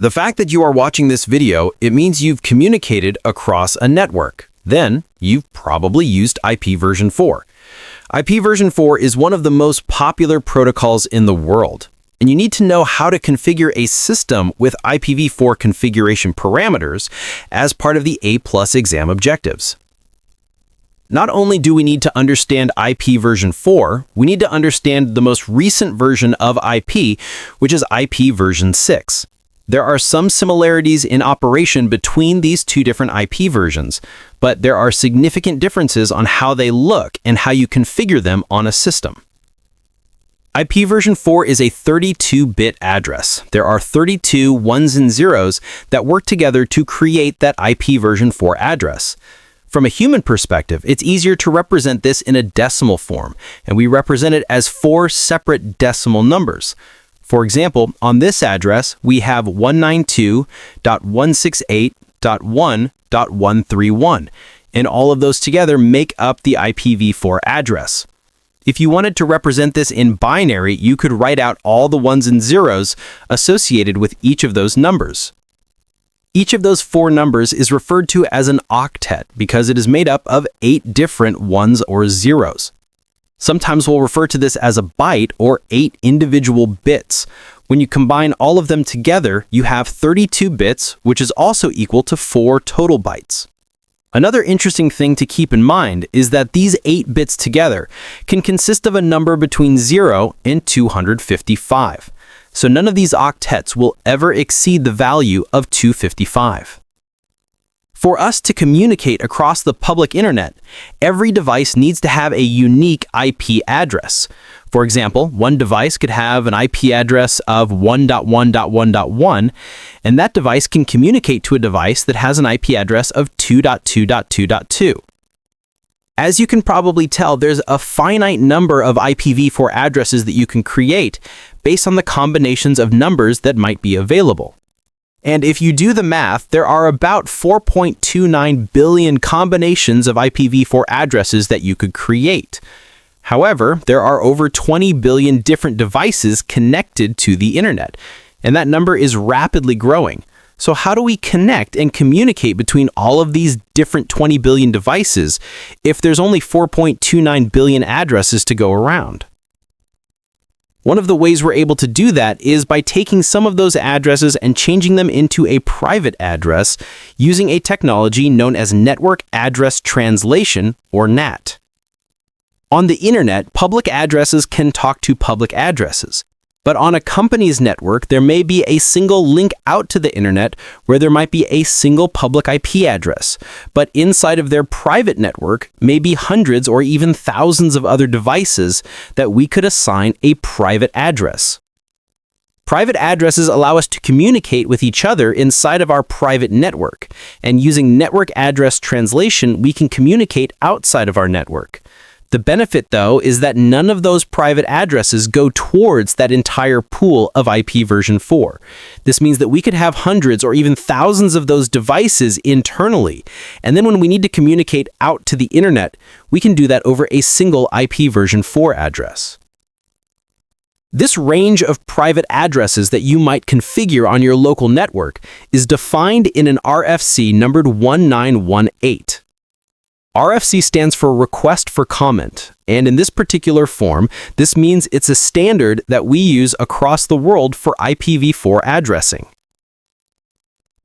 The fact that you are watching this video, it means you've communicated across a network. Then, you've probably used IPv4. IPv4 is one of the most popular protocols in the world, and you need to know how to configure a system with IPv4 configuration parameters as part of the A+ exam objectives. Not only do we need to understand IPv4, we need to understand the most recent version of IP, which is IPv6. There are some similarities in operation between these two different IP versions, but there are significant differences on how they look and how you configure them on a system. IPv4 is a 32-bit address. There are 32 ones and zeros that work together to create that IPv4 address. From a human perspective, it's easier to represent this in a decimal form, and we represent it as 4 separate decimal numbers. For example, on this address, we have 192.168.1.131, and all of those together make up the IPv4 address. If you wanted to represent this in binary, you could write out all the ones and zeros associated with each of those numbers. Each of those 4 numbers is referred to as an octet because it is made up of 8 different ones or zeros. Sometimes we'll refer to this as a byte or 8 individual bits. When you combine all of them together, you have 32 bits, which is also equal to 4 total bytes. Another interesting thing to keep in mind is that these 8 bits together can consist of a number between 0 and 255. So none of these octets will ever exceed the value of 255. For us to communicate across the public internet, every device needs to have a unique IP address. For example, one device could have an IP address of 1.1.1.1, and that device can communicate to a device that has an IP address of 2.2.2.2. As you can probably tell, there's a finite number of IPv4 addresses that you can create based on the combinations of numbers that might be available. And if you do the math, there are about 4.29 billion combinations of IPv4 addresses that you could create. However, there are over 20 billion different devices connected to the internet, and that number is rapidly growing. So how do we connect and communicate between all of these different 20 billion devices if there's only 4.29 billion addresses to go around? One of the ways we're able to do that is by taking some of those addresses and changing them into a private address using a technology known as Network Address Translation, or NAT. On the internet, public addresses can talk to public addresses. But on a company's network, there may be a single link out to the internet where there might be a single public IP address. But inside of their private network may be hundreds or even thousands of other devices that we could assign a private address. Private addresses allow us to communicate with each other inside of our private network. And using network address translation, we can communicate outside of our network. The benefit, though, is that none of those private addresses go towards that entire pool of IPv4. This means that we could have hundreds or even thousands of those devices internally, and then when we need to communicate out to the internet, we can do that over a single IPv4 address. This range of private addresses that you might configure on your local network is defined in an RFC numbered 1918. RFC stands for Request for Comment, and in this particular form, this means it's a standard that we use across the world for IPv4 addressing.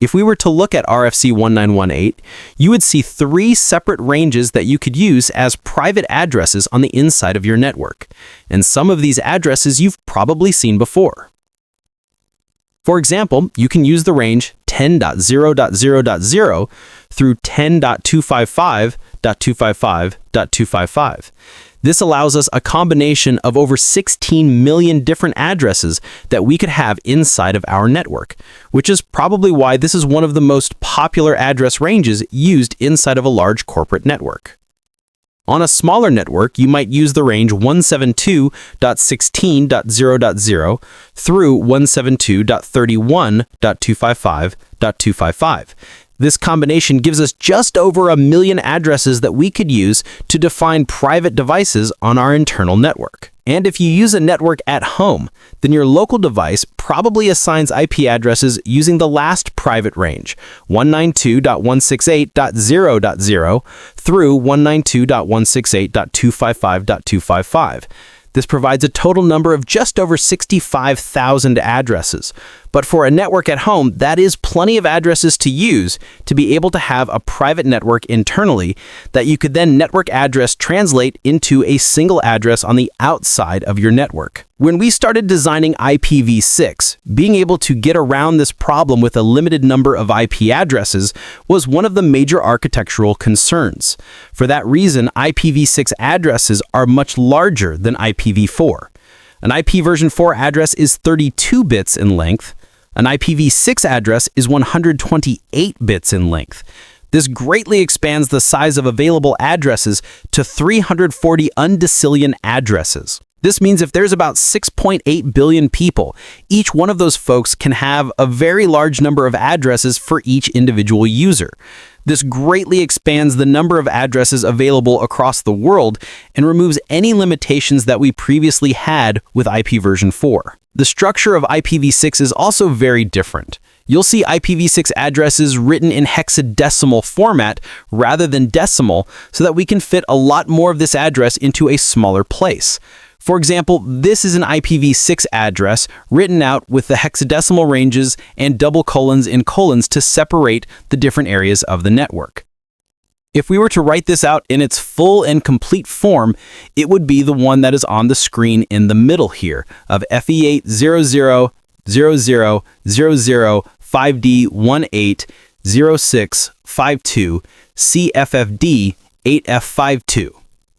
If we were to look at RFC 1918, you would see 3 separate ranges that you could use as private addresses on the inside of your network, and some of these addresses you've probably seen before. For example, you can use the range 10.0.0.0 through 10.255.255.255. This allows us a combination of over 16 million different addresses that we could have inside of our network, which is probably why this is one of the most popular address ranges used inside of a large corporate network. On a smaller network, you might use the range 172.16.0.0 through 172.31.255.255. This combination gives us just over 1 million addresses that we could use to define private devices on our internal network. And if you use a network at home, then your local device probably assigns IP addresses using the last private range, 192.168.0.0 through 192.168.255.255. This provides a total number of just over 65,000 addresses. But for a network at home, that is plenty of addresses to use to be able to have a private network internally that you could then network address translate into a single address on the outside of your network. When we started designing IPv6, being able to get around this problem with a limited number of IP addresses was one of the major architectural concerns. For that reason, IPv6 addresses are much larger than IPv4. An IPv4 address is 32 bits in length. An IPv6 address is 128 bits in length. This greatly expands the size of available addresses to 340 undecillion addresses. This means if there's about 6.8 billion people, each one of those folks can have a very large number of addresses for each individual user. This greatly expands the number of addresses available across the world and removes any limitations that we previously had with IPv4. The structure of IPv6 is also very different. You'll see IPv6 addresses written in hexadecimal format rather than decimal so that we can fit a lot more of this address into a smaller place. For example, this is an IPv6 address written out with the hexadecimal ranges and double colons in colons to separate the different areas of the network. If we were to write this out in its full and complete form, it would be the one that is on the screen in the middle here of FE800000005D180652 CFFD 8F52.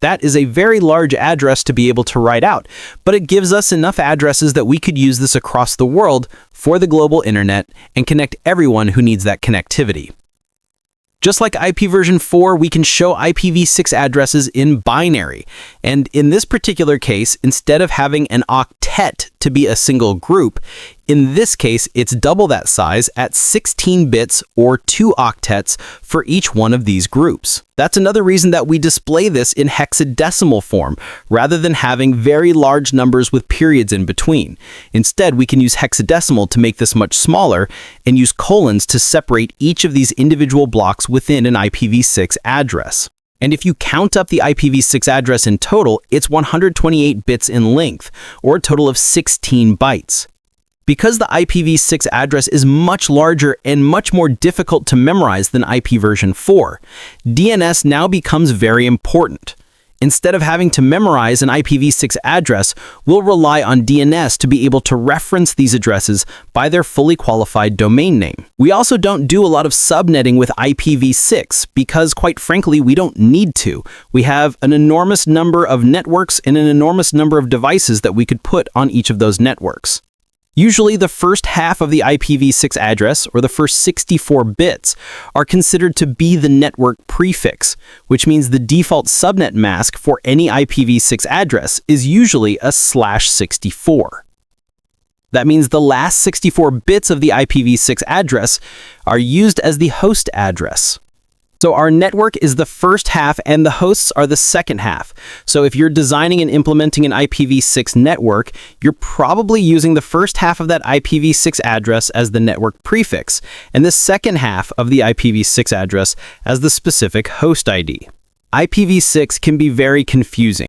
That is a very large address to be able to write out, but it gives us enough addresses that we could use this across the world for the global internet and connect everyone who needs that connectivity. Just like IPv4, we can show IPv6 addresses in binary. And in this particular case, instead of having an octet to be a single group, in this case, it's double that size at 16 bits or 2 octets for each one of these groups. That's another reason that we display this in hexadecimal form, rather than having very large numbers with periods in between. Instead, we can use hexadecimal to make this much smaller and use colons to separate each of these individual blocks within an IPv6 address. And if you count up the IPv6 address in total, it's 128 bits in length, or a total of 16 bytes. Because the IPv6 address is much larger and much more difficult to memorize than IPv4, DNS now becomes very important. Instead of having to memorize an IPv6 address, we'll rely on DNS to be able to reference these addresses by their fully qualified domain name. We also don't do a lot of subnetting with IPv6 because, quite frankly, we don't need to. We have an enormous number of networks and an enormous number of devices that we could put on each of those networks. Usually, the first half of the IPv6 address, or the first 64 bits, are considered to be the network prefix, which means the default subnet mask for any IPv6 address is usually a /64. That means the last 64 bits of the IPv6 address are used as the host address. So our network is the first half and the hosts are the second half. So if you're designing and implementing an IPv6 network, you're probably using the first half of that IPv6 address as the network prefix, and the second half of the IPv6 address as the specific host ID. IPv6 can be very confusing.